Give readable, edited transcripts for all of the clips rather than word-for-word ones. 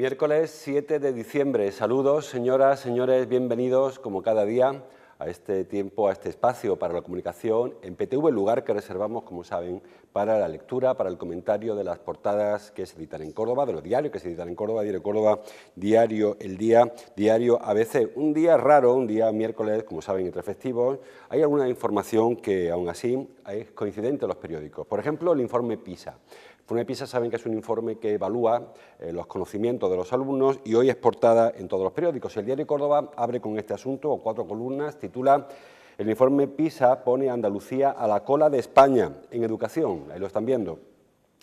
Miércoles 7 de diciembre. Saludos, señoras, señores, bienvenidos como cada día a este tiempo, a este espacio para la comunicación en PTV, el lugar que reservamos, como saben, para la lectura, para el comentario de las portadas que se editan en Córdoba, de los diarios que se editan en Córdoba, Diario Córdoba, Diario El Día, Diario ABC. Un día raro, un día miércoles, como saben, entre festivos. Hay alguna información que aún así es coincidente en los periódicos. Por ejemplo, el informe PISA. El informe PISA saben que es un informe que evalúa los conocimientos de los alumnos y hoy es portada en todos los periódicos. El Diario Córdoba abre con este asunto, 4 columnas, titula: el informe PISA pone a Andalucía a la cola de España en educación. Ahí lo están viendo.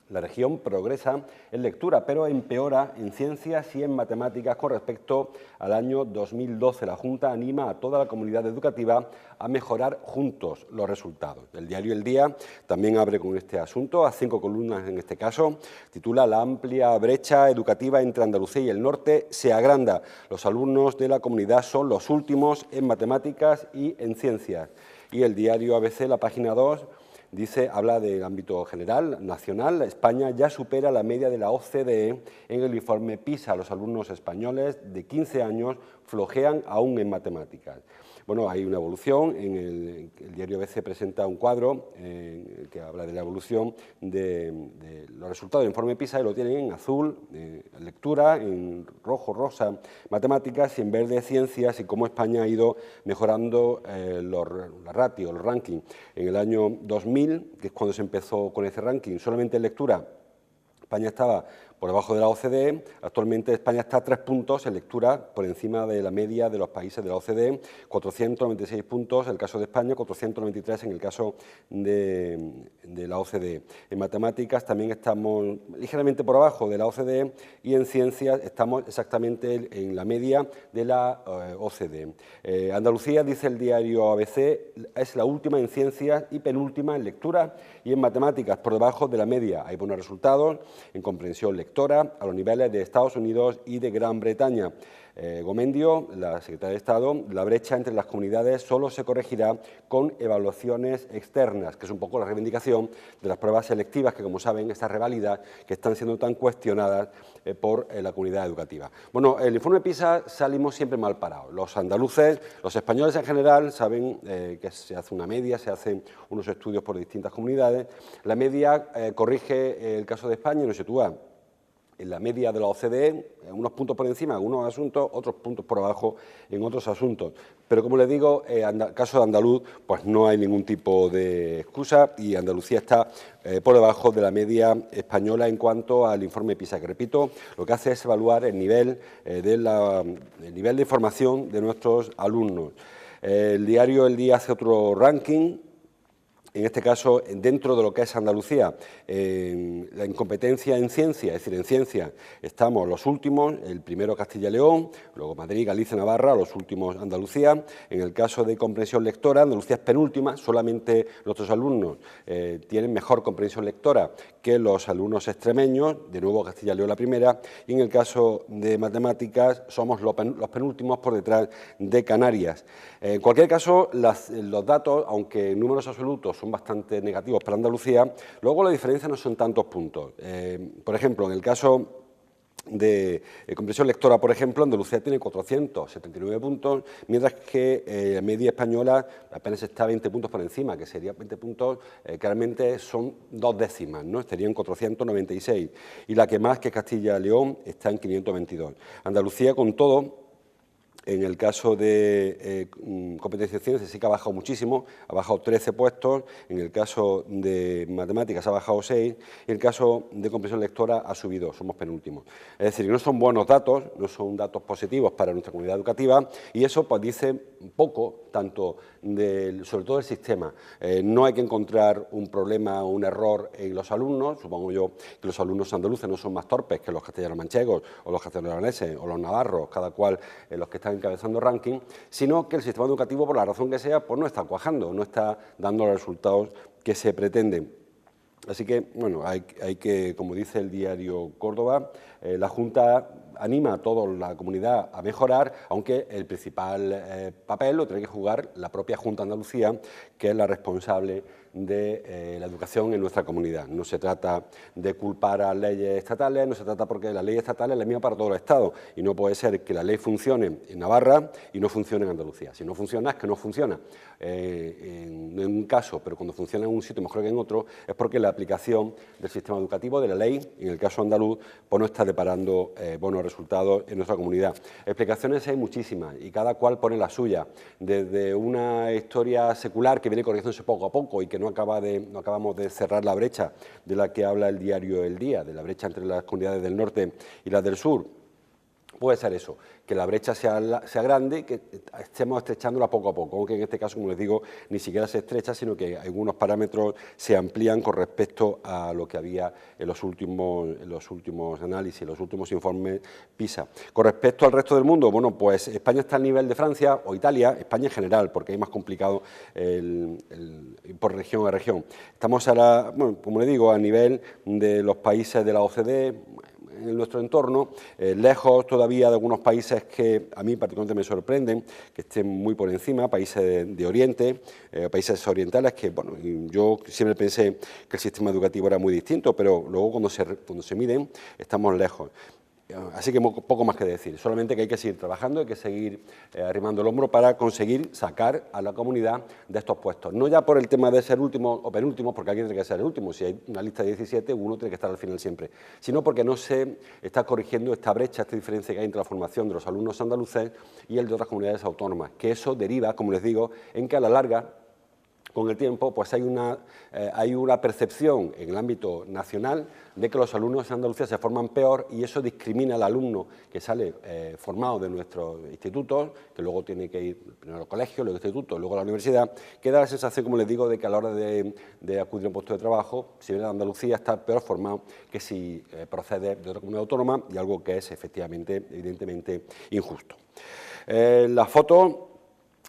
La región progresa en lectura, pero empeora en ciencias y en matemáticas con respecto al año 2012. La Junta anima a toda la comunidad educativa a mejorar juntos los resultados. El diario El Día también abre con este asunto, a 5 columnas en este caso. Titula: la amplia brecha educativa entre Andalucía y el norte se agranda. Los alumnos de la comunidad son los últimos en matemáticas y en ciencias. Y el diario ABC, la página 2, habla del ámbito general, nacional. España ya supera la media de la OCDE en el informe PISA. Los alumnos españoles de 15 años flojean aún en matemáticas. Bueno, hay una evolución. El diario ABC presenta un cuadro que habla de la evolución de los resultados del informe PISA, y lo tienen en azul, lectura, en rojo, rosa, matemáticas, y en verde, ciencias, y cómo España ha ido mejorando los ratios, los rankings. En el año 2000, que es cuando se empezó con ese ranking, solamente en lectura España estaba por debajo de la OCDE. Actualmente España está a 3 puntos en lectura por encima de la media de los países de la OCDE, 496 puntos en el caso de España, 493 en el caso de la OCDE. En matemáticas también estamos ligeramente por abajo de la OCDE, y en ciencias estamos exactamente en la media de la OCDE. Andalucía, dice el diario ABC, es la última en ciencias y penúltima en lectura y en matemáticas, por debajo de la media. Hay buenos resultados en comprensión lectora a los niveles de Estados Unidos y de Gran Bretaña. Gomendio, la secretaria de Estado: la brecha entre las comunidades solo se corregirá con evaluaciones externas, que es un poco la reivindicación de las pruebas selectivas, que, como saben, estas reválidas que están siendo tan cuestionadas por la comunidad educativa. Bueno, el informe PISA salimos siempre mal parados. Los andaluces, los españoles en general, saben que se hace una media, se hacen unos estudios por distintas comunidades. La media corrige el caso de España y nos sitúa en la media de la OCDE, unos puntos por encima en algunos asuntos, otros puntos por abajo en otros asuntos. Pero, como les digo, en el caso de andaluz, pues no hay ningún tipo de excusa, y Andalucía está por debajo de la media española en cuanto al informe PISA, que, repito, lo que hace es evaluar el nivel de información de nuestros alumnos. El diario El Día hace otro ranking. En este caso, dentro de lo que es Andalucía, la incompetencia en ciencia, es decir, en ciencia estamos los últimos, el primero Castilla y León, luego Madrid, Galicia, Navarra, los últimos Andalucía. En el caso de comprensión lectora, Andalucía es penúltima, solamente nuestros alumnos tienen mejor comprensión lectora que los alumnos extremeños, de nuevo Castilla y León la primera, y en el caso de matemáticas somos los penúltimos, por detrás de Canarias. En cualquier caso, los datos, aunque en números absolutos son bastante negativos para Andalucía, luego la diferencia no son tantos puntos. Por ejemplo, en el caso de comprensión lectora, por ejemplo, Andalucía tiene 479 puntos, mientras que la media española apenas está 20 puntos por encima, que serían 20 puntos que realmente son 2 décimas, ¿no? Estarían 496. Y la que más, que es Castilla y León, está en 522. Andalucía, con todo, en el caso de competencia de ciencias sí que ha bajado muchísimo, ha bajado 13 puestos, en el caso de matemáticas ha bajado 6, y en el caso de comprensión lectora ha subido, somos penúltimos. Es decir, no son buenos datos, no son datos positivos para nuestra comunidad educativa, y eso pues dice un poco, tanto sobre todo del sistema. No hay que encontrar un problema o un error en los alumnos. Supongo yo que los alumnos andaluces no son más torpes que los castellanos manchegos o los castellanoleoneses o los navarros, cada cual los que están encabezando ranking, sino que el sistema educativo, por la razón que sea, pues no está cuajando, no está dando los resultados que se pretenden. Así que, bueno, hay que, como dice el diario Córdoba, la Junta anima a toda la comunidad a mejorar, aunque el principal papel lo tiene que jugar la propia Junta de Andalucía, que es la responsable de la educación en nuestra comunidad. No se trata de culpar a leyes estatales, no se trata porque la ley estatal es la misma para todos los estados y no puede ser que la ley funcione en Navarra y no funcione en Andalucía. Si no funciona, es que no funciona en un caso, pero cuando funciona en un sitio mejor que en otro, es porque la aplicación del sistema educativo, de la ley, en el caso andaluz, pues no está deparando buenos resultados en nuestra comunidad. Explicaciones hay muchísimas y cada cual pone la suya, desde una historia secular que viene corrigiéndose poco a poco y que no acabamos de cerrar la brecha de la que habla el diario El Día, de la brecha entre las comunidades del norte y las del sur. Puede ser eso, que la brecha sea grande y que estemos estrechándola poco a poco, aunque en este caso, como les digo, ni siquiera se estrecha, sino que algunos parámetros se amplían con respecto a lo que había en los últimos análisis, en los últimos informes PISA. Con respecto al resto del mundo, bueno, pues España está al nivel de Francia o Italia, España en general, porque es más complicado por región a región. Estamos ahora, bueno, como les digo, a nivel de los países de la OCDE, en nuestro entorno, lejos todavía de algunos países que a mí particularmente me sorprenden, que estén muy por encima, países de Oriente, países orientales, que bueno, yo siempre pensé que el sistema educativo era muy distinto, pero luego cuando se miden estamos lejos. Así que poco más que decir, solamente que hay que seguir trabajando, hay que seguir arrimando el hombro para conseguir sacar a la comunidad de estos puestos. No ya por el tema de ser último o penúltimo, porque alguien tiene que ser el último, si hay una lista de 17, uno tiene que estar al final siempre, sino porque no se está corrigiendo esta brecha, esta diferencia que hay entre la formación de los alumnos andaluces y el de otras comunidades autónomas, que eso deriva, como les digo, en que a la larga, con el tiempo, pues hay una percepción en el ámbito nacional de que los alumnos en Andalucía se forman peor y eso discrimina al alumno que sale formado de nuestros institutos, que luego tiene que ir primero al colegio, luego al instituto, luego a la universidad, que da la sensación, como les digo, de que a la hora de acudir a un puesto de trabajo, si viene de Andalucía, está peor formado que si procede de otra comunidad autónoma, y algo que es efectivamente, evidentemente, injusto. La foto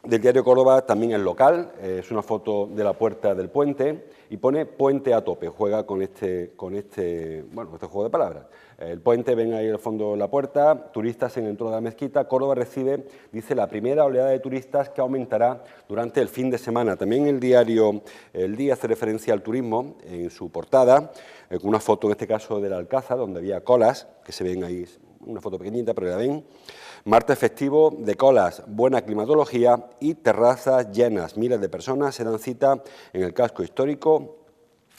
del diario Córdoba también es local, es una foto de la puerta del puente y pone puente a tope, juega con este juego de palabras. El puente, ven ahí al fondo la puerta, turistas en el entorno de la mezquita. Córdoba recibe, dice, la primera oleada de turistas que aumentará durante el fin de semana. También el diario El Día hace referencia al turismo en su portada, con una foto en este caso del Alcázar, donde había colas, que se ven ahí, una foto pequeñita, pero la ven. Martes festivo de colas, buena climatología y terrazas llenas. Miles de personas se dan cita en el casco histórico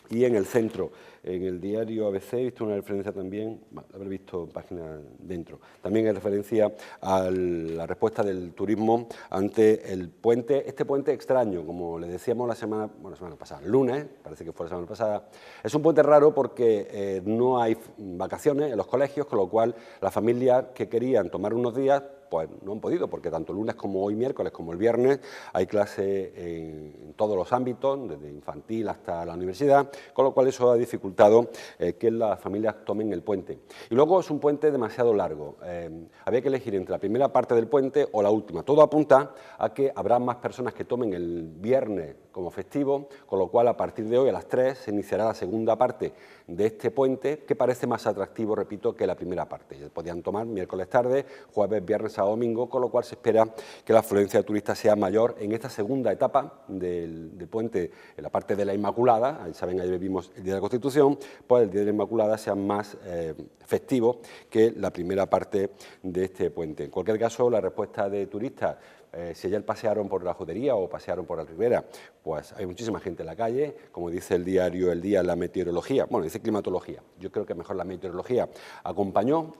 y en el centro. En el diario ABC he visto una referencia también, haber visto páginas dentro, también hay referencia a la respuesta del turismo ante el puente, este puente extraño, como le decíamos la semana pasada, el lunes, parece que fue la semana pasada. Es un puente raro porque no hay vacaciones en los colegios, con lo cual las familias que querían tomar unos días, pues no han podido, porque tanto el lunes como hoy miércoles como el viernes hay clase en todos los ámbitos, desde infantil hasta la universidad, con lo cual eso ha dificultado que las familias tomen el puente. Y luego es un puente demasiado largo, había que elegir entre la primera parte del puente o la última. Todo apunta a que habrá más personas que tomen el viernes como festivo, con lo cual a partir de hoy a las 3 se iniciará la segunda parte de este puente, que parece más atractivo, repito, que la primera parte. Podían tomar miércoles tarde, jueves, viernes, sábado, domingo, con lo cual se espera que la afluencia de turistas sea mayor en esta segunda etapa del puente, en la parte de la Inmaculada. Ahí saben, ahí vimos el Día de la Constitución, pues el Día de la Inmaculada sea más festivo que la primera parte de este puente. En cualquier caso, la respuesta de turistas, si ayer pasearon por la Judería o pasearon por la Ribera, pues hay muchísima gente en la calle, como dice el diario El Día, la meteorología, bueno, dice climatología, yo creo que mejor la meteorología acompañó.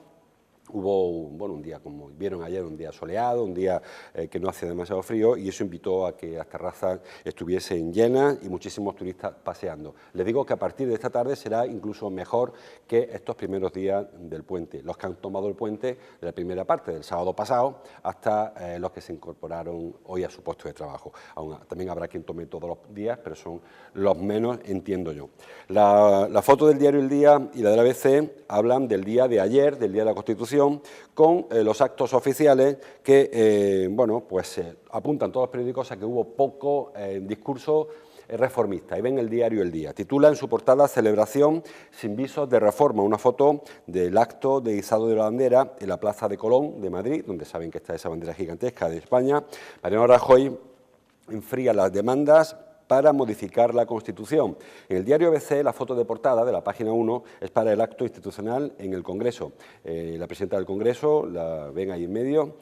Hubo un día, como vieron ayer, un día soleado, un día que no hacía demasiado frío, y eso invitó a que las terrazas estuviesen llenas y muchísimos turistas paseando. Les digo que a partir de esta tarde será incluso mejor que estos primeros días del puente, los que han tomado el puente de la primera parte, del sábado pasado, hasta los que se incorporaron hoy a su puesto de trabajo. También habrá quien tome todos los días, pero son los menos, entiendo yo. La foto del diario El Día y la del ABC hablan del día de ayer, del Día de la Constitución, con los actos oficiales que, apuntan todos los periódicos a que hubo poco discurso reformista. Ahí ven el diario El Día. Titula en su portada "Celebración sin visos de reforma", una foto del acto de izado de la bandera en la Plaza de Colón de Madrid, donde saben que está esa bandera gigantesca de España. Mariano Rajoy enfría las demandas para modificar la Constitución. En el diario ABC, la foto de portada de la página 1 es para el acto institucional en el Congreso. La presidenta del Congreso, la ven ahí en medio,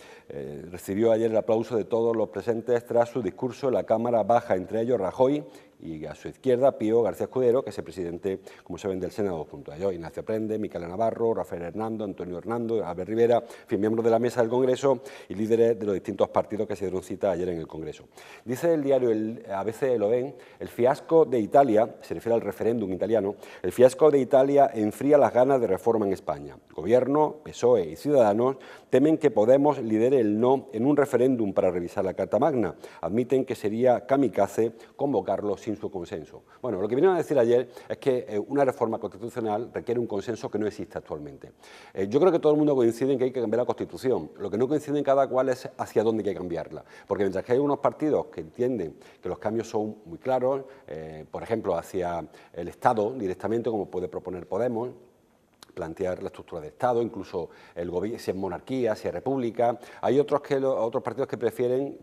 recibió ayer el aplauso de todos los presentes tras su discurso en la Cámara Baja, entre ellos Rajoy, y a su izquierda Pío García Escudero, que es el presidente, como saben, del Senado, junto a ellos Ignacio Prende, Micaela Navarro, Rafael Hernando, Antonio Hernando, Albert Rivera, en fin, miembros de la mesa del Congreso y líderes de los distintos partidos que se dieron cita ayer en el Congreso. Dice el diario el ABC, lo ven, el fiasco de Italia, se refiere al referéndum italiano, el fiasco de Italia enfría las ganas de reforma en España. Gobierno, PSOE y Ciudadanos temen que Podemos lidere el no en un referéndum para revisar la Carta Magna. Admiten que sería kamikaze convocarlo sin su consenso. Bueno, lo que vinieron a decir ayer es que una reforma constitucional requiere un consenso que no existe actualmente. Yo creo que todo el mundo coincide en que hay que cambiar la Constitución. Lo que no coincide en cada cual es hacia dónde hay que cambiarla. Porque mientras que hay unos partidos que entienden que los cambios son muy claros, por ejemplo, hacia el Estado directamente, como puede proponer Podemos, plantear la estructura de Estado, incluso el gobierno, si es monarquía, si es república. Hay otros partidos que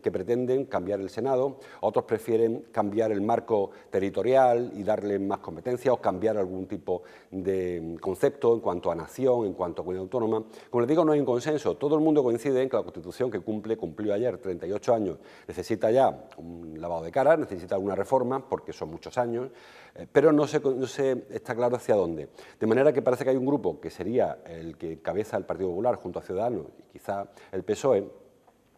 pretenden cambiar el Senado, otros prefieren cambiar el marco territorial y darle más competencia o cambiar algún tipo de concepto en cuanto a nación, en cuanto a comunidad autónoma. Como les digo, no hay un consenso. Todo el mundo coincide en que la Constitución que cumplió ayer 38 años, necesita ya un lavado de cara, necesita alguna reforma, porque son muchos años, pero no se está claro hacia dónde. De manera que parece que hay un grupo que sería el que encabeza el Partido Popular junto a Ciudadanos y quizá el PSOE,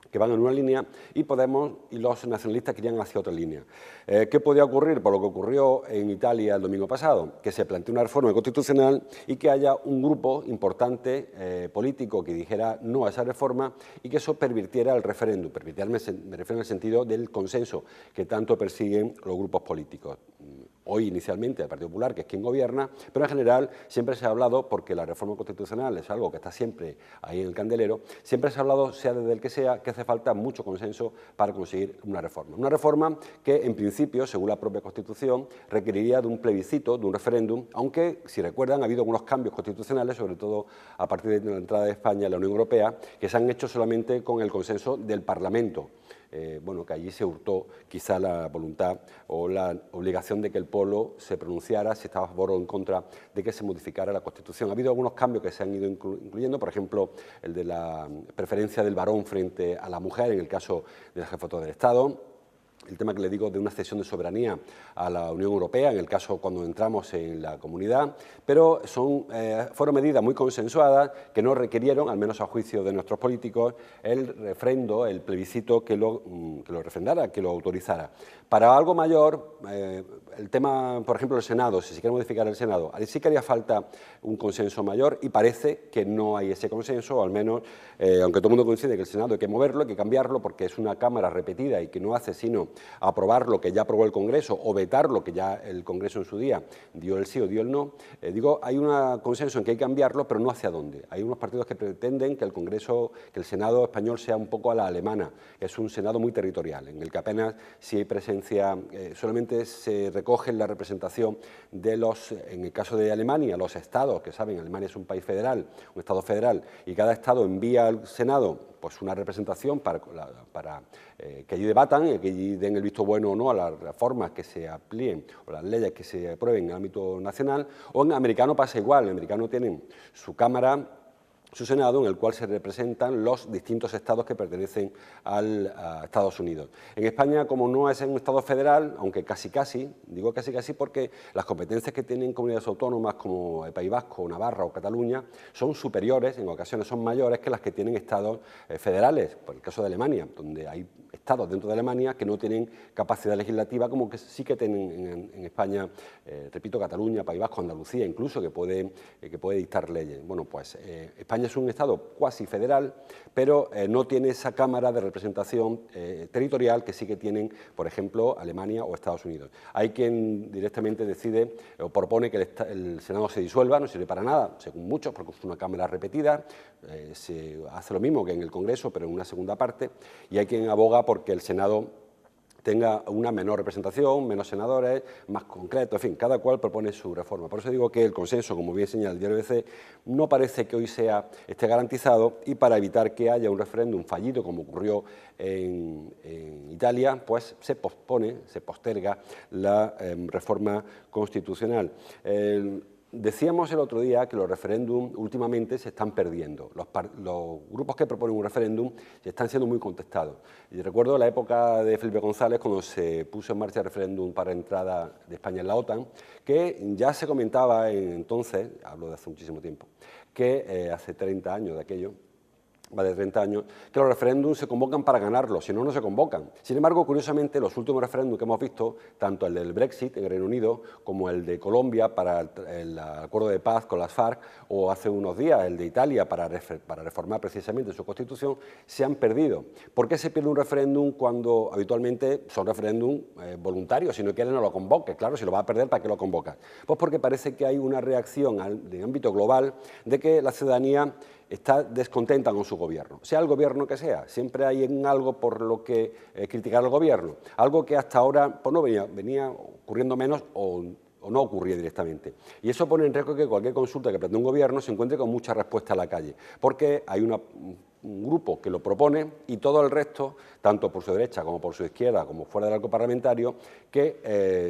que van en una línea, y Podemos y los nacionalistas que irían hacia otra línea. ¿Qué podía ocurrir? Por lo que ocurrió en Italia el domingo pasado, que se planteó una reforma constitucional y que haya un grupo importante político que dijera no a esa reforma y que eso pervirtiera el referéndum. Me refiero en el sentido del consenso que tanto persiguen los grupos políticos. Hoy inicialmente el Partido Popular, que es quien gobierna, pero en general siempre se ha hablado, porque la reforma constitucional es algo que está siempre ahí en el candelero, siempre se ha hablado, sea desde el que sea, que hace falta mucho consenso para conseguir una reforma. Una reforma que en principio, según la propia Constitución, requeriría de un plebiscito, de un referéndum, aunque, si recuerdan, ha habido algunos cambios constitucionales, sobre todo a partir de la entrada de España en la Unión Europea, que se han hecho solamente con el consenso del Parlamento. Bueno, que allí se hurtó quizá la voluntad o la obligación de que el pueblo se pronunciara si estaba a favor o en contra de que se modificara la Constitución. Ha habido algunos cambios que se han ido incluyendo, por ejemplo, el de la preferencia del varón frente a la mujer en el caso del jefatura del Estado. El tema que le digo de una cesión de soberanía a la Unión Europea, en el caso cuando entramos en la comunidad, pero fueron medidas muy consensuadas que no requirieron, al menos a juicio de nuestros políticos, el refrendo, el plebiscito que lo refrendara, que lo autorizara. Para algo mayor, el tema, por ejemplo, el Senado, si se quiere modificar el Senado, ahí sí que haría falta un consenso mayor y parece que no hay ese consenso, o al menos, aunque todo el mundo coincide que el Senado hay que moverlo, hay que cambiarlo, porque es una Cámara repetida y que no hace sino aprobar lo que ya aprobó el Congreso o vetar lo que ya el Congreso en su día dio el sí o dio el no. Hay un consenso en que hay que cambiarlo, pero no hacia dónde. Hay unos partidos que pretenden que el Senado español sea un poco a la alemana, que es un Senado muy territorial, en el que apenas si hay presencia, solamente se recoge la representación de en el caso de Alemania, los estados, que saben, Alemania es un país federal, un estado federal, y cada estado envía al Senado pues una representación para que allí debatan y que allí den el visto bueno o no a las reformas que se apliquen o las leyes que se aprueben en el ámbito nacional. O en americano pasa igual, en americano tienen su Cámara, su Senado, en el cual se representan los distintos estados que pertenecen a Estados Unidos. En España, como no es un estado federal, aunque casi, digo casi porque las competencias que tienen comunidades autónomas como el País Vasco, Navarra o Cataluña son superiores, en ocasiones son mayores que las que tienen estados federales, por el caso de Alemania, donde hay estados dentro de Alemania que no tienen capacidad legislativa como que sí que tienen en España, repito, Cataluña, País Vasco, Andalucía, incluso que puede dictar leyes. Bueno, pues España es un estado cuasi federal, pero no tiene esa cámara de representación territorial que sí que tienen, por ejemplo, Alemania o Estados Unidos. Hay quien directamente decide o propone que el Senado se disuelva, no sirve para nada, según muchos, porque es una cámara repetida, se hace lo mismo que en el Congreso, pero en una segunda parte, y hay quien aboga porque el Senado tenga una menor representación, menos senadores, más concreto, en fin, cada cual propone su reforma. Por eso digo que el consenso, como bien señala el diario ABC, no parece que hoy esté garantizado, y para evitar que haya un referéndum fallido, como ocurrió en Italia, pues se posterga la reforma constitucional. Decíamos el otro día que los referéndums últimamente se están perdiendo. Los grupos que proponen un referéndum están siendo muy contestados. Y recuerdo la época de Felipe González, cuando se puso en marcha el referéndum para entrada de España en la OTAN, que ya se comentaba entonces, hablo de hace muchísimo tiempo, que hace 30 años de aquello, más de 30 años, que los referéndums se convocan para ganarlos, si no, no se convocan. Sin embargo, curiosamente, los últimos referéndums que hemos visto, tanto el del Brexit en Reino Unido, como el de Colombia para el acuerdo de paz con las FARC, o hace unos días el de Italia para reformar precisamente su constitución, se han perdido. ¿Por qué se pierde un referéndum cuando habitualmente son referéndums voluntarios? Si no quieren, no lo convoques. Claro, si lo va a perder, ¿para qué lo convocas? Pues porque parece que hay una reacción de ámbito global de que la ciudadanía está descontenta con su gobierno, sea el gobierno que sea. Siempre hay algo por lo que criticar al gobierno, algo que hasta ahora pues no venía ocurriendo menos o no ocurría directamente. Y eso pone en riesgo que cualquier consulta que plantea un gobierno se encuentre con mucha respuesta a la calle, porque hay un grupo que lo propone y todo el resto, tanto por su derecha como por su izquierda, como fuera del arco parlamentario, que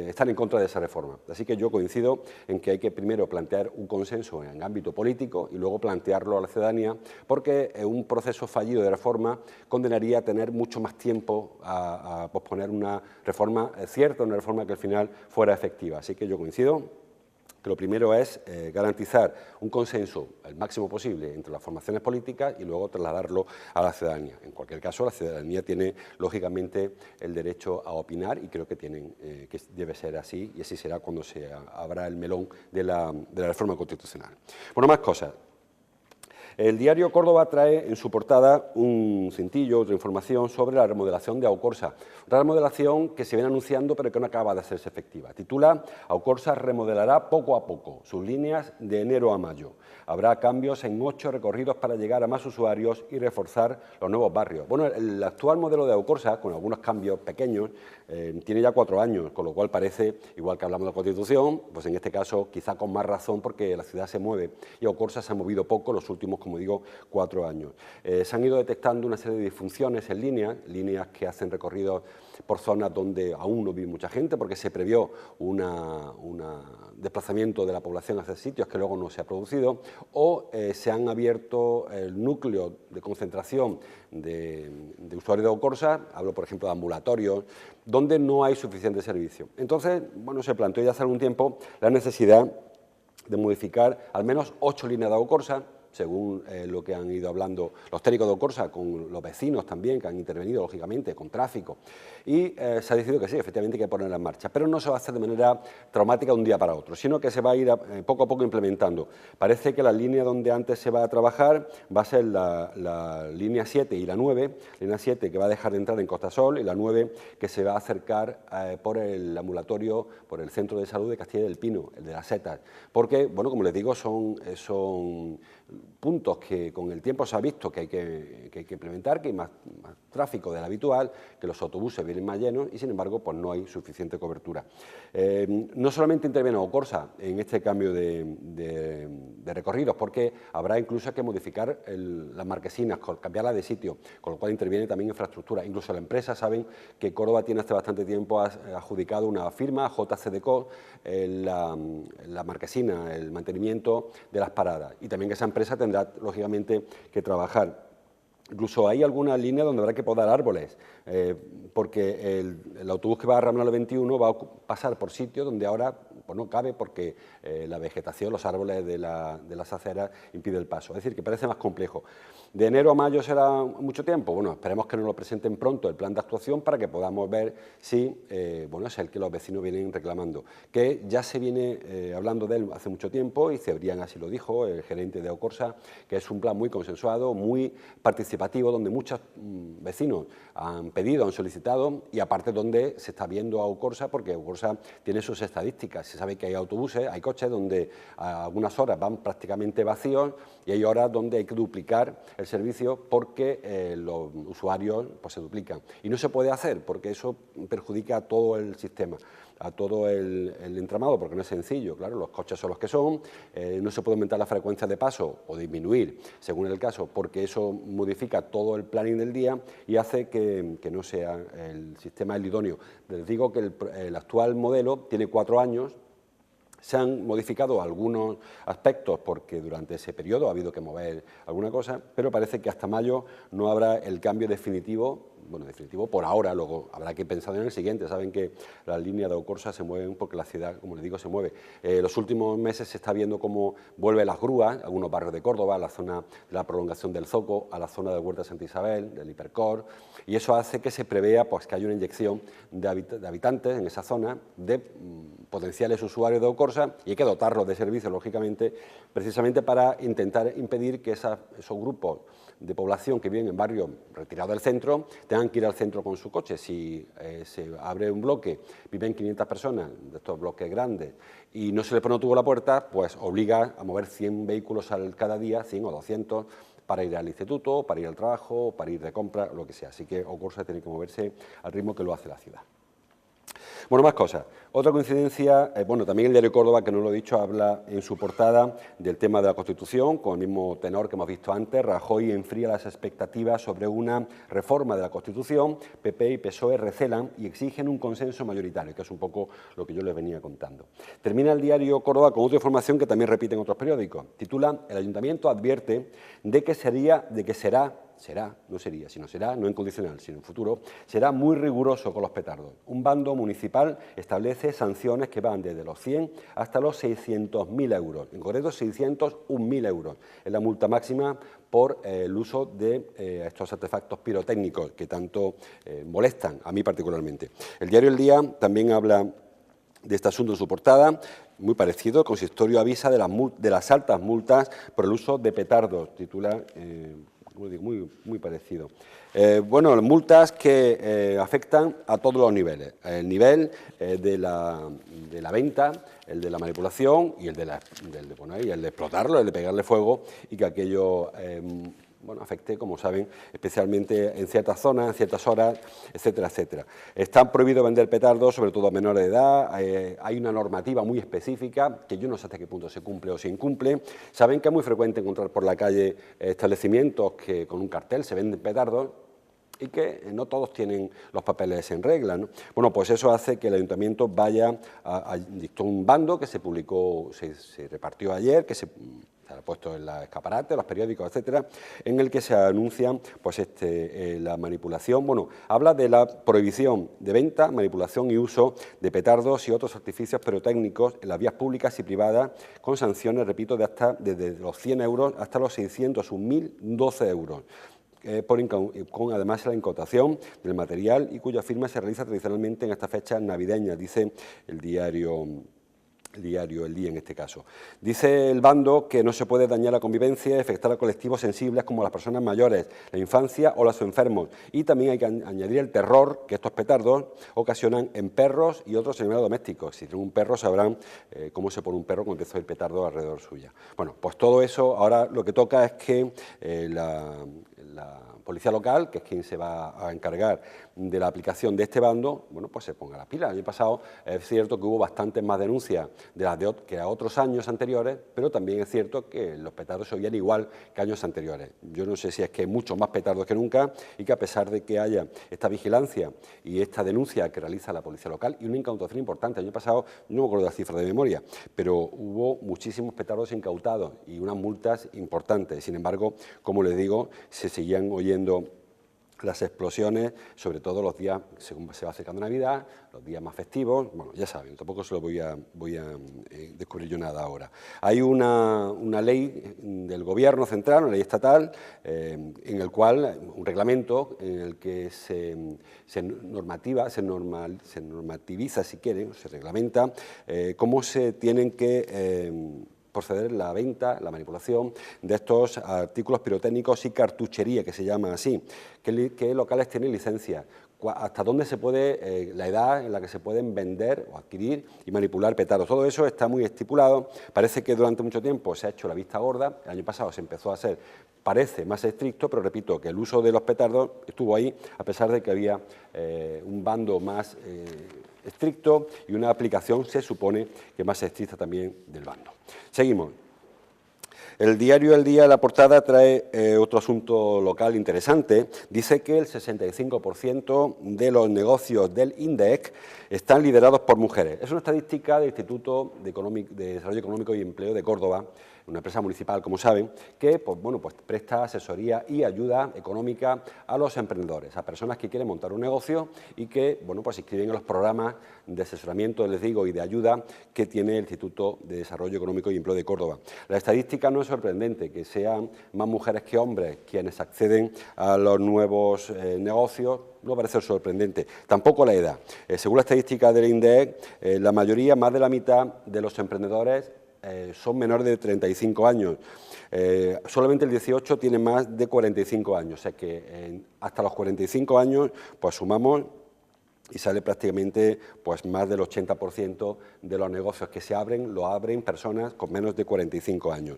están en contra de esa reforma. Así que yo coincido en que hay que primero plantear un consenso en ámbito político y luego plantearlo a la ciudadanía, porque un proceso fallido de reforma condenaría a tener mucho más tiempo a posponer una reforma cierta, una reforma que al final fuera efectiva. Así que yo coincido que lo primero es garantizar un consenso el máximo posible entre las formaciones políticas y luego trasladarlo a la ciudadanía. En cualquier caso, la ciudadanía tiene, lógicamente, el derecho a opinar y creo que debe ser así, y así será cuando se abra el melón de la reforma constitucional. Bueno, más cosas. El diario Córdoba trae en su portada un cintillo, otra información sobre la remodelación de Aucorsa. Una remodelación que se viene anunciando pero que no acaba de hacerse efectiva. Titula: Aucorsa remodelará poco a poco sus líneas de enero a mayo. Habrá cambios en 8 recorridos para llegar a más usuarios y reforzar los nuevos barrios. Bueno, el actual modelo de Aucorsa, con algunos cambios pequeños, tiene ya 4 años, con lo cual parece, igual que hablamos de la Constitución, pues en este caso quizá con más razón porque la ciudad se mueve y Aucorsa se ha movido poco los últimos, como digo, 4 años. Se han ido detectando una serie de disfunciones en líneas que hacen recorridos por zonas donde aún no vive mucha gente, porque se previó un desplazamiento de la población hacia sitios que luego no se ha producido, o se han abierto el núcleo de concentración de usuarios de Aucorsa, hablo por ejemplo de ambulatorios, donde no hay suficiente servicio. Entonces, bueno, se planteó ya hace algún tiempo la necesidad de modificar al menos 8 líneas de Aucorsa, según lo que han ido hablando los técnicos de Aucorsa, con los vecinos también, que han intervenido, lógicamente, con tráfico. Y se ha decidido que sí, efectivamente hay que ponerla en marcha, pero no se va a hacer de manera traumática de un día para otro, sino que se va a ir poco a poco implementando. Parece que la línea donde antes se va a trabajar va a ser la línea 7 y la 9, línea 7 que va a dejar de entrar en Costa Sol y la 9 que se va a acercar por el ambulatorio, por el Centro de Salud de Castilla del Pino, el de las Setas, porque, bueno, como les digo, son puntos que con el tiempo se ha visto que hay que implementar, que hay más tráfico del habitual, que los autobuses vienen más llenos y, sin embargo, pues no hay suficiente cobertura. No solamente interviene Aucorsa en este cambio de recorridos, porque habrá incluso que modificar las marquesinas, cambiarlas de sitio, con lo cual interviene también infraestructura. Incluso la empresa, saben que Córdoba tiene hace bastante tiempo adjudicado una firma, JCDecaux, la marquesina, el mantenimiento de las paradas, y también que esa empresa tendrá, lógicamente, que trabajar. Incluso hay algunas líneas donde habrá que podar árboles, porque el autobús que va a Ramón 21 va a pasar por sitios donde ahora pues no cabe porque la vegetación, los árboles de las aceras impide el paso. Es decir, que parece más complejo. ¿De enero a mayo será mucho tiempo? Bueno, esperemos que nos lo presenten pronto el plan de actuación para que podamos ver si bueno, es el que los vecinos vienen reclamando, que ya se viene hablando de él hace mucho tiempo y Cebrián así lo dijo, el gerente de Aucorsa, que es un plan muy consensuado, muy participativo, donde muchos vecinos han pedido, han solicitado y aparte donde se está viendo a Aucorsa, porque Aucorsa tiene sus estadísticas, se sabe que hay autobuses, hay coches donde a algunas horas van prácticamente vacíos y hay horas donde hay que duplicar el servicio porque los usuarios pues, se duplican. Y no se puede hacer porque eso perjudica a todo el sistema, a todo el entramado, porque no es sencillo, claro, los coches son los que son, no se puede aumentar la frecuencia de paso o disminuir, según el caso, porque eso modifica todo el planning del día y hace que no sea el sistema el idóneo. Les digo que el actual modelo tiene 4 años, se han modificado algunos aspectos porque durante ese periodo ha habido que mover alguna cosa, pero parece que hasta mayo no habrá el cambio definitivo, bueno, definitivo por ahora, luego habrá que pensar en el siguiente. Saben que las líneas de Aucorsa se mueven porque la ciudad, como les digo, se mueve. Los últimos meses se está viendo cómo vuelven las grúas, algunos barrios de Córdoba, a la zona de la prolongación del Zoco, a la zona de Huerta de Santa Isabel, del Hipercor, y eso hace que se prevea pues, que haya una inyección de habitantes en esa zona, de potenciales usuarios de Aucorsa, y hay que dotarlos de servicios, lógicamente, precisamente para intentar impedir que esos grupos de población que viven en barrios retirados del centro tengan que ir al centro con su coche. Si se abre un bloque, viven 500 personas de estos bloques grandes y no se le pone un tubo a la puerta, pues obliga a mover 100 vehículos cada día, 100 o 200, para ir al instituto, para ir al trabajo, para ir de compra, lo que sea. Así que Aucorsa tiene que moverse al ritmo que lo hace la ciudad. Bueno, más cosas. Otra coincidencia, bueno, también el diario Córdoba, que no lo he dicho, habla en su portada del tema de la Constitución, con el mismo tenor que hemos visto antes. Rajoy enfría las expectativas sobre una reforma de la Constitución. PP y PSOE recelan y exigen un consenso mayoritario, que es un poco lo que yo les venía contando. Termina el diario Córdoba con otra información que también repiten otros periódicos. Titula: el Ayuntamiento advierte de que será, no incondicional, sino en futuro, será muy riguroso con los petardos. Un bando municipal establece sanciones que van desde los 100 hasta los 600.000 euros, en concreto 601.000 euros. Es la multa máxima por el uso de estos artefactos pirotécnicos que tanto molestan, a mí particularmente. El diario El Día también habla de este asunto en su portada, muy parecido. El consistorio avisa de las altas multas por el uso de petardos, titula, muy parecido. Bueno, multas que afectan a todos los niveles, el nivel de la venta, el de la manipulación y el de explotarlo, el de pegarle fuego y que aquello bueno, afecte, como saben, especialmente en ciertas zonas, en ciertas horas, etcétera, etcétera. Están prohibidos vender petardos, sobre todo a menores de edad. Hay una normativa muy específica que yo no sé hasta qué punto se cumple o se incumple. Saben que es muy frecuente encontrar por la calle establecimientos que con un cartel se venden petardos y que no todos tienen los papeles en regla, ¿no? Bueno, pues eso hace que el Ayuntamiento vaya dictó un bando que se publicó, se repartió ayer, que se ha puesto en los escaparates, los periódicos, etcétera, en el que se anuncia pues la manipulación. Bueno, habla de la prohibición de venta, manipulación y uso de petardos y otros artificios pirotécnicos en las vías públicas y privadas, con sanciones, repito, desde los 100 euros hasta los 601.012 euros. Con además la incautación del material y cuya firma se realiza tradicionalmente en estas fechas navideñas, dice el diario El Día en este caso. Dice el bando que no se puede dañar la convivencia y afectar a colectivos sensibles como las personas mayores, la infancia o los enfermos. Y también hay que añadir el terror que estos petardos ocasionan en perros y otros animales domésticos. Si tienen un perro sabrán cómo se pone un perro cuando empieza el petardo alrededor suya. Bueno, pues todo eso ahora lo que toca es que la policía local, que es quien se va a encargar de la aplicación de este bando, bueno, pues se ponga las pilas. El año pasado es cierto que hubo bastantes más denuncias que a otros años anteriores, pero también es cierto que los petardos se oían igual que años anteriores. Yo no sé si es que hay muchos más petardos que nunca y que a pesar de que haya esta vigilancia y esta denuncia que realiza la policía local y una incautación importante, el año pasado no me acuerdo de la cifra de memoria, pero hubo muchísimos petardos incautados y unas multas importantes. Sin embargo, como les digo, se seguían oyendo las explosiones, sobre todo los días, según se va acercando Navidad, los días más festivos. Bueno, ya saben, tampoco se lo voy a descubrir yo nada ahora. Hay una ley del Gobierno central, una ley estatal, en el cual, un reglamento en el que se normativiza, si quieren, se reglamenta cómo se tienen que proceder la venta, la manipulación de estos artículos pirotécnicos y cartuchería, que se llama así. ¿Qué locales tienen licencia? ¿Hasta dónde se puede, la edad en la que se pueden vender o adquirir y manipular petardos? Todo eso está muy estipulado. Parece que durante mucho tiempo se ha hecho la vista gorda. El año pasado se empezó a hacer, parece, más estricto, pero repito que el uso de los petardos estuvo ahí, a pesar de que había un bando más estricto y una aplicación, se supone, que más estricta también del bando. Seguimos. El diario El Día, la portada, trae otro asunto local interesante. Dice que el 65% de los negocios del INDEC están liderados por mujeres. Es una estadística del Instituto de Desarrollo Económico y Empleo de Córdoba, una empresa municipal, como saben, que pues presta asesoría y ayuda económica a los emprendedores, a personas que quieren montar un negocio y que se inscriben en los programas de asesoramiento, les digo, y de ayuda que tiene el Instituto de Desarrollo Económico y Empleo de Córdoba. La estadística no es sorprendente, que sean más mujeres que hombres quienes acceden a los nuevos negocios. No parece sorprendente, tampoco la edad. Según la estadística del INDEC, la mayoría, más de la mitad de los emprendedores son menores de 35 años. Solamente el 18 tiene más de 45 años, o sea que hasta los 45 años pues sumamos y sale prácticamente pues más del 80% de los negocios que se abren, lo abren personas con menos de 45 años.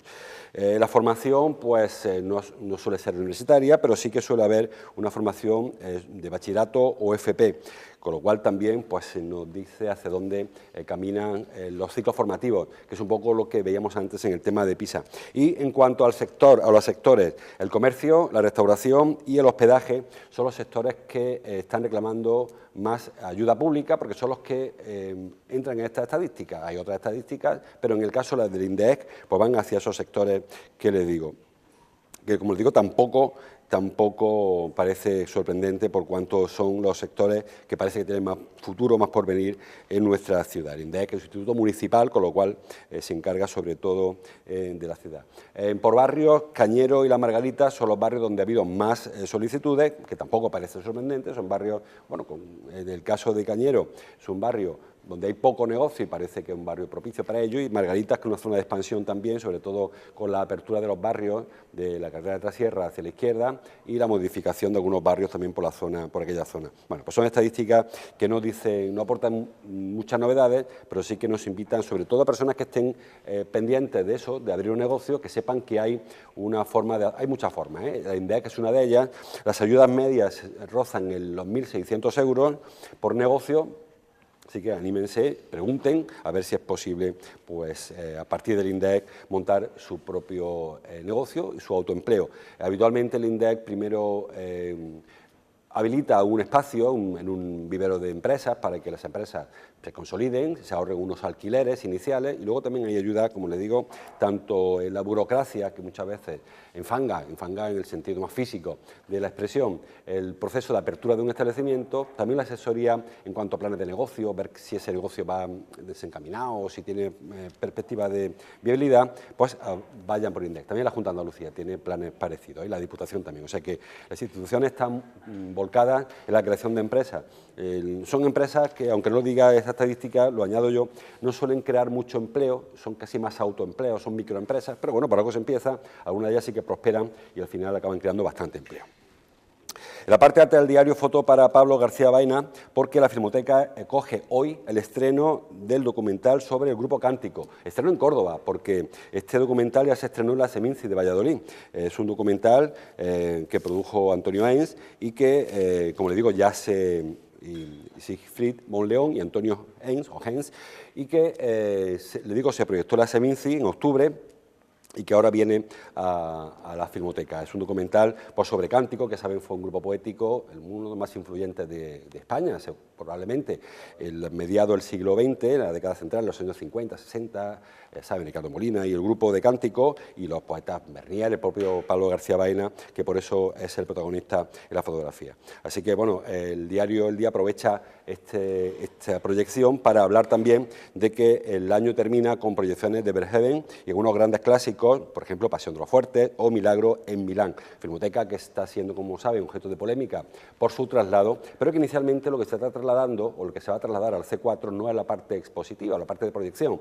La formación pues no suele ser universitaria, pero sí que suele haber una formación de bachillerato o FP, con lo cual también pues se nos dice hacia dónde caminan los ciclos formativos, que es un poco lo que veíamos antes en el tema de PISA. Y en cuanto al sector, a los sectores, el comercio, la restauración y el hospedaje son los sectores que están reclamando más ayuda pública, porque son los que entran en esta estadística. Hay otras estadísticas, pero en el caso de las del INDEC, pues van hacia esos sectores que les digo. Que, como les digo, tampoco parece sorprendente por cuanto son los sectores que parece que tienen más futuro, más porvenir en nuestra ciudad. El INDEC es un instituto municipal, con lo cual se encarga sobre todo de la ciudad. Por barrios, Cañero y La Margarita son los barrios donde ha habido más solicitudes, que tampoco parece sorprendente. Son barrios, en el caso de Cañero, es un barrio donde hay poco negocio y parece que es un barrio propicio para ello, y Margarita, que es una zona de expansión también, sobre todo con la apertura de los barrios de la carretera de Trasierra hacia la izquierda y la modificación de algunos barrios también por aquella zona. Bueno, pues son estadísticas que no aportan muchas novedades, pero sí que nos invitan, sobre todo a personas que estén pendientes de eso, de abrir un negocio, que sepan que hay hay muchas formas, La INDEC es una de ellas. Las ayudas medias rozan los 1.600 euros por negocio. Así que anímense, pregunten a ver si es posible, pues a partir del INDEC, montar su propio negocio y su autoempleo. Habitualmente el INDEC primero habilita un espacio en un vivero de empresas para que las empresas se consoliden, se ahorren unos alquileres iniciales, y luego también hay ayuda, como les digo, tanto en la burocracia, que muchas veces enfanga en el sentido más físico de la expresión, el proceso de apertura de un establecimiento, también la asesoría en cuanto a planes de negocio, ver si ese negocio va desencaminado o si tiene perspectiva de viabilidad, pues vayan por INDEC. También la Junta de Andalucía tiene planes parecidos y la Diputación también, o sea que las instituciones están volcadas en la creación de empresas. Son empresas que, aunque no diga esa estadística, lo añado yo, no suelen crear mucho empleo, son casi más autoempleos, son microempresas, pero bueno, por algo se empieza, algunas de ellas sí que prosperan y al final acaban creando bastante empleo. En la parte alta del diario, foto para Pablo García Baena, porque la Filmoteca coge hoy el estreno del documental sobre el Grupo Cántico. Estreno en Córdoba, porque este documental ya se estrenó en la Seminci de Valladolid. Es un documental que produjo Antonio Ains y que, como le digo, Siegfried Monleón y Antonio Ains, y que, se proyectó en la Seminci en octubre, y que ahora viene a la Filmoteca. Es un documental sobre Cántico, que saben fue un grupo poético, uno de los más influyentes de España, probablemente mediado del siglo XX, en la década central, en los años 50, 60, saben, Ricardo Molina y el grupo de Cántico, y los poetas Bernier, el propio Pablo García Baena, que por eso es el protagonista en la fotografía. Así que, bueno, el diario El Día aprovecha esta proyección para hablar también de que el año termina con proyecciones de Verhoeven y algunos grandes clásicos clásicos, por ejemplo, Pasión de los Fuertes o Milagro en Milán. Filmoteca que está siendo, como saben, objeto de polémica por su traslado, pero que inicialmente lo que se está trasladando o lo que se va a trasladar al C4 no es la parte expositiva, la parte de proyección,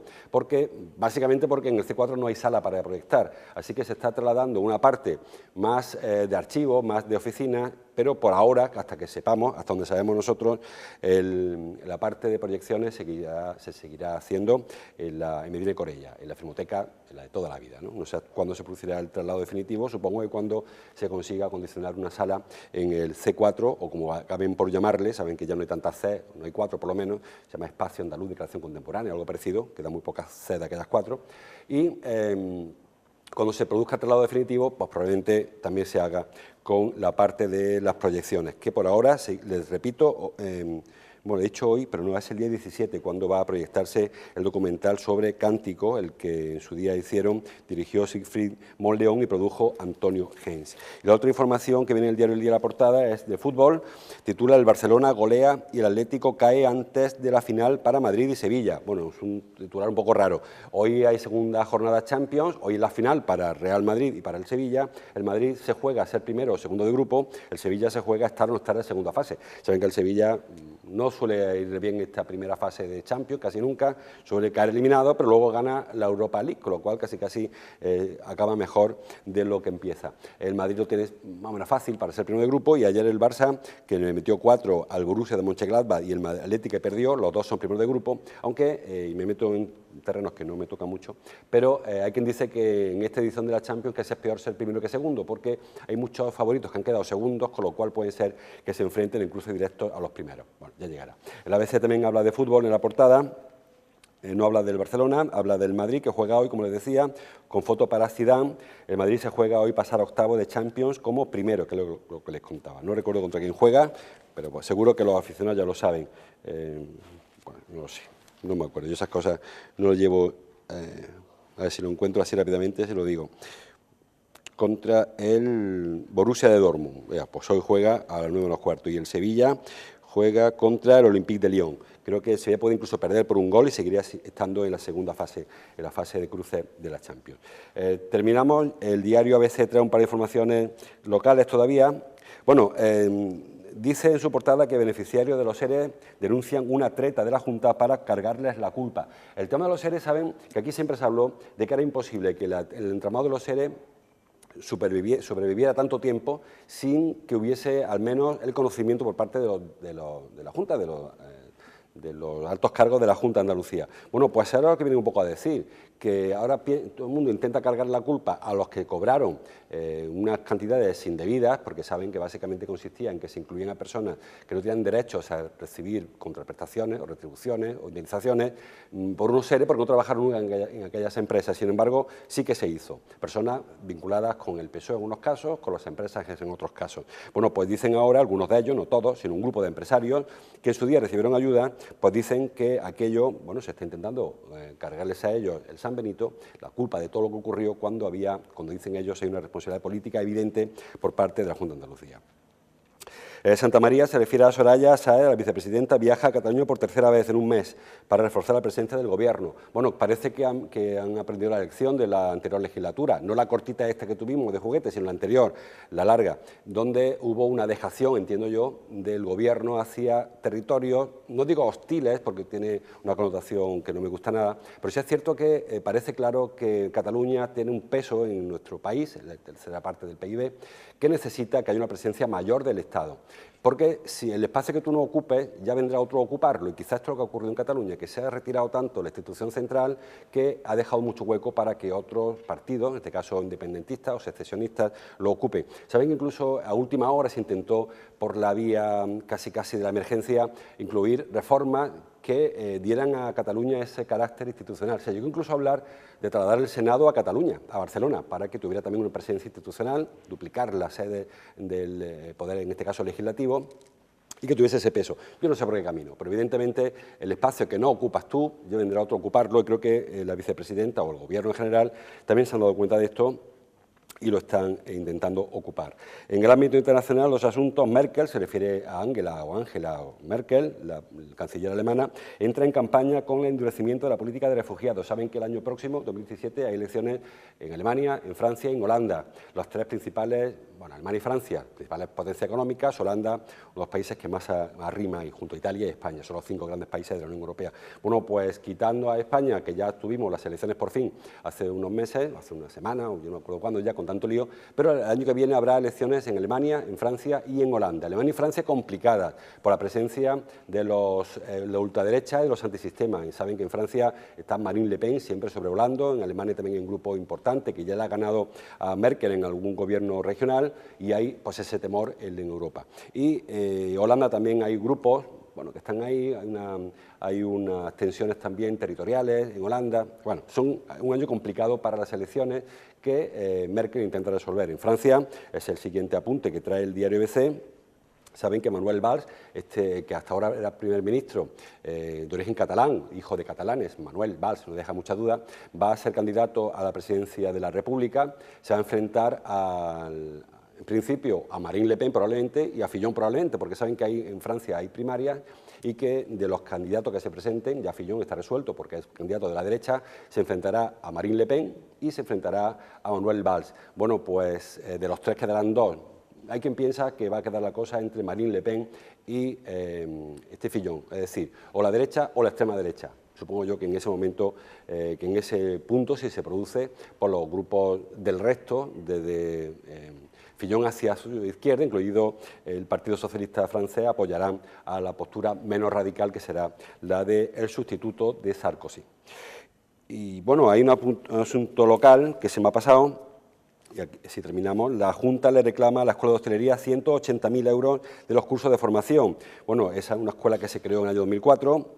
básicamente porque en el C4 no hay sala para proyectar, así que se está trasladando una parte más de archivo, más de oficina, pero por ahora, hasta que sepamos, hasta donde sabemos nosotros, la parte de proyecciones se seguirá haciendo en Medina y Corella, en la Filmoteca, en la de toda la vida, ¿no? No sé cuándo se producirá el traslado definitivo, supongo que cuando se consiga acondicionar una sala en el C4, o como acaben por llamarle, saben que ya no hay tantas C, no hay 4 por lo menos, se llama Espacio Andaluz de Creación Contemporánea, algo parecido, quedan muy pocas C de aquellas 4, y cuando se produzca el traslado definitivo, pues probablemente también se haga con la parte de las proyecciones, que por ahora, les repito, bueno, he dicho hoy, pero no es el día 17, cuando va a proyectarse el documental sobre Cántico, el que en su día dirigió Siegfried Monleón y produjo Antonio Gens. Y la otra información que viene en el diario El Día de la Portada es de fútbol, titula El Barcelona golea y el Atlético cae antes de la final para Madrid y Sevilla. Bueno, es un titular un poco raro. Hoy hay segunda jornada Champions, hoy es la final para Real Madrid y para el Sevilla. El Madrid se juega a ser primero o segundo de grupo, el Sevilla se juega a estar o no estar en segunda fase. Saben que el Sevilla no suele ir bien esta primera fase de Champions, casi nunca, suele caer eliminado, pero luego gana la Europa League, con lo cual casi acaba mejor de lo que empieza. El Madrid lo tiene más o menos fácil para ser primero de grupo, y ayer el Barça, que le metió 4 al Borussia de Mönchengladbach, y el Atlético que perdió, los dos son primeros de grupo, aunque, y me meto en terrenos que no me toca mucho, pero hay quien dice que en esta edición de la Champions que es peor ser primero que segundo, porque hay muchos favoritos que han quedado segundos, con lo cual puede ser que se enfrenten en cruce directo a los primeros. Bueno, ya llegará. El ABC también habla de fútbol en la portada. No habla del Barcelona, habla del Madrid, que juega hoy, como les decía, con foto para Zidane. El Madrid se juega hoy pasar a octavo de Champions como primero, que es lo que les contaba. No recuerdo contra quién juega, pero pues, seguro que los aficionados ya lo saben. Bueno, no lo sé, no me acuerdo. Yo esas cosas no lo llevo, a ver si lo encuentro así rápidamente, se lo digo. Contra el Borussia de Dortmund. Pues hoy juega a las 9:15, y el Sevilla juega contra el Olympique de Lyon. Creo que el Sevilla puede incluso perder por un gol y seguiría estando en la segunda fase, en la fase de cruce de la Champions. Terminamos, el diario ABC trae un par de informaciones locales todavía. Bueno, dice en su portada que beneficiarios de los ERE denuncian una treta de la Junta para cargarles la culpa. El tema de los ERE, saben que aquí siempre se habló de que era imposible que el entramado de los ERE sobreviviera tanto tiempo sin que hubiese al menos el conocimiento por parte de la Junta, de los altos cargos de la Junta de Andalucía. Bueno, pues ahora lo que viene un poco a decir, que ahora todo el mundo intenta cargar la culpa a los que cobraron unas cantidades indebidas, porque saben que básicamente consistía en que se incluían a personas que no tenían derechos a recibir contraprestaciones o retribuciones o indemnizaciones por unos seres, porque no trabajaron nunca en aquellas empresas. Sin embargo, sí que se hizo. Personas vinculadas con el PSOE en unos casos, con las empresas en otros casos. Bueno, pues dicen ahora, algunos de ellos, no todos, sino un grupo de empresarios que en su día recibieron ayuda, pues dicen que aquello, bueno, se está intentando cargarles a ellos el San Benito, la culpa de todo lo que ocurrió cuando dicen ellos, hay una responsabilidad política evidente por parte de la Junta de Andalucía. Santa María se refiere a Soraya Sáez, la vicepresidenta, viaja a Cataluña por tercera vez en un mes para reforzar la presencia del Gobierno. Bueno, parece que han aprendido la lección de la anterior legislatura, no la cortita esta que tuvimos de juguetes, sino la anterior, la larga, donde hubo una dejación, entiendo yo, del Gobierno hacia territorios, no digo hostiles, porque tiene una connotación que no me gusta nada, pero sí es cierto que parece claro que Cataluña tiene un peso en nuestro país, en la tercera parte del PIB, que necesita que haya una presencia mayor del Estado. Porque si el espacio que tú no ocupes, ya vendrá otro a ocuparlo, y quizás esto es lo que ha ocurrido en Cataluña, que se ha retirado tanto la institución central que ha dejado mucho hueco para que otros partidos, en este caso independentistas o secesionistas, lo ocupen. Saben que incluso a última hora se intentó, por la vía casi de la emergencia, incluir reformas que dieran a Cataluña ese carácter institucional. Se llegó incluso a hablar de trasladar el Senado a Cataluña, a Barcelona, para que tuviera también una presencia institucional, duplicar la sede del poder, en este caso legislativo, y que tuviese ese peso. Yo no sé por qué camino, pero evidentemente el espacio que no ocupas tú, ya vendrá otro a ocuparlo, y creo que la vicepresidenta o el Gobierno en general también se han dado cuenta de esto, y lo están intentando ocupar. En el ámbito internacional, los asuntos, Merkel, se refiere a Angela Merkel, la canciller alemana, entra en campaña con el endurecimiento de la política de refugiados. Saben que el año próximo, 2017, hay elecciones en Alemania, en Francia y en Holanda. Los tres principales, bueno, Alemania y Francia, principales potencias económicas, Holanda, los países que más arrima, y junto a Italia y España, son los 5 grandes países de la Unión Europea. Bueno, pues quitando a España, que ya tuvimos las elecciones por fin hace unos meses, hace una semana, o yo no me acuerdo cuándo ya, con tanto lío, pero el año que viene habrá elecciones en Alemania, en Francia y en Holanda. Alemania y Francia complicadas por la presencia de la ultraderecha y de los antisistemas. Y saben que en Francia está Marine Le Pen siempre sobrevolando, en Alemania también hay un grupo importante que ya le ha ganado a Merkel en algún gobierno regional, y hay pues ese temor en Europa. Y Holanda también hay grupos, bueno, que están ahí, hay unas tensiones también territoriales en Holanda. Bueno, son un año complicado para las elecciones que Merkel intenta resolver. En Francia, es el siguiente apunte que trae el diario ABC, saben que Manuel Valls, que hasta ahora era primer ministro de origen catalán, hijo de catalanes, Manuel Valls, no deja mucha duda, va a ser candidato a la presidencia de la República, se va a enfrentar en principio a Marine Le Pen probablemente y a Fillon probablemente, porque saben que en Francia hay primarias y que de los candidatos que se presenten, ya Fillon está resuelto porque es candidato de la derecha, se enfrentará a Marine Le Pen y se enfrentará a Manuel Valls. Bueno, pues de los tres quedarán dos. Hay quien piensa que va a quedar la cosa entre Marine Le Pen y Fillon, es decir, o la derecha o la extrema derecha. Supongo yo que en ese momento, que en ese punto, si se produce, por los grupos del resto, desde Fillon hacia su izquierda, incluido el Partido Socialista francés, apoyarán a la postura menos radical, que será la del sustituto de Sarkozy. Y bueno, hay un asunto local que se me ha pasado. Y aquí, si terminamos, la Junta le reclama a la Escuela de Hostelería 180.000 euros de los cursos de formación. Bueno, esa es una escuela que se creó en el año 2004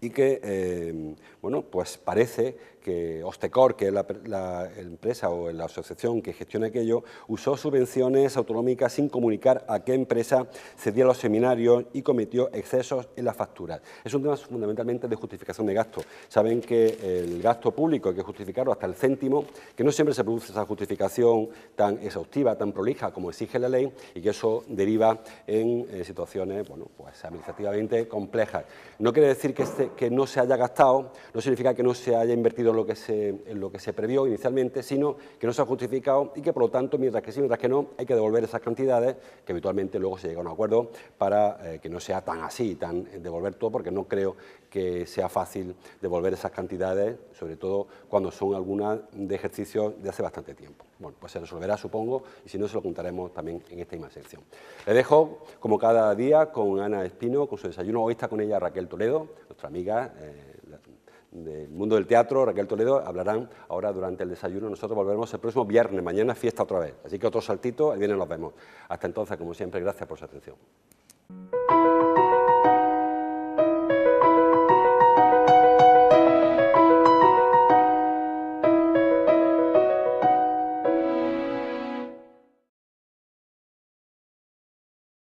y que, bueno, pues parece que Ostecor, que es la empresa o la asociación que gestiona aquello, usó subvenciones autonómicas sin comunicar a qué empresa cedía los seminarios y cometió excesos en las facturas. Es un tema fundamentalmente de justificación de gasto. Saben que el gasto público hay que justificarlo hasta el céntimo, que no siempre se produce esa justificación tan exhaustiva, tan prolija como exige la ley, y que eso deriva en situaciones, bueno, pues administrativamente complejas. No quiere decir que no se haya gastado, no significa que no se haya invertido en lo que se previó inicialmente, sino que no se ha justificado y que, por lo tanto, mientras que sí, mientras que no, hay que devolver esas cantidades, que habitualmente luego se llega a un acuerdo para que no sea tan así, tan devolver todo, porque no creo que sea fácil devolver esas cantidades, sobre todo cuando son algunas de ejercicios de hace bastante tiempo. Bueno, pues se resolverá, supongo, y si no, se lo contaremos también en esta misma sección. Les dejo, como cada día, con Ana Espino, con su desayuno. Hoy está con ella Raquel Toledo, nuestra amiga del mundo del teatro, Raquel Toledo. Hablarán ahora durante el desayuno. Nosotros volveremos el próximo viernes, mañana fiesta otra vez. Así que otro saltito, el viernes nos vemos. Hasta entonces, como siempre, gracias por su atención.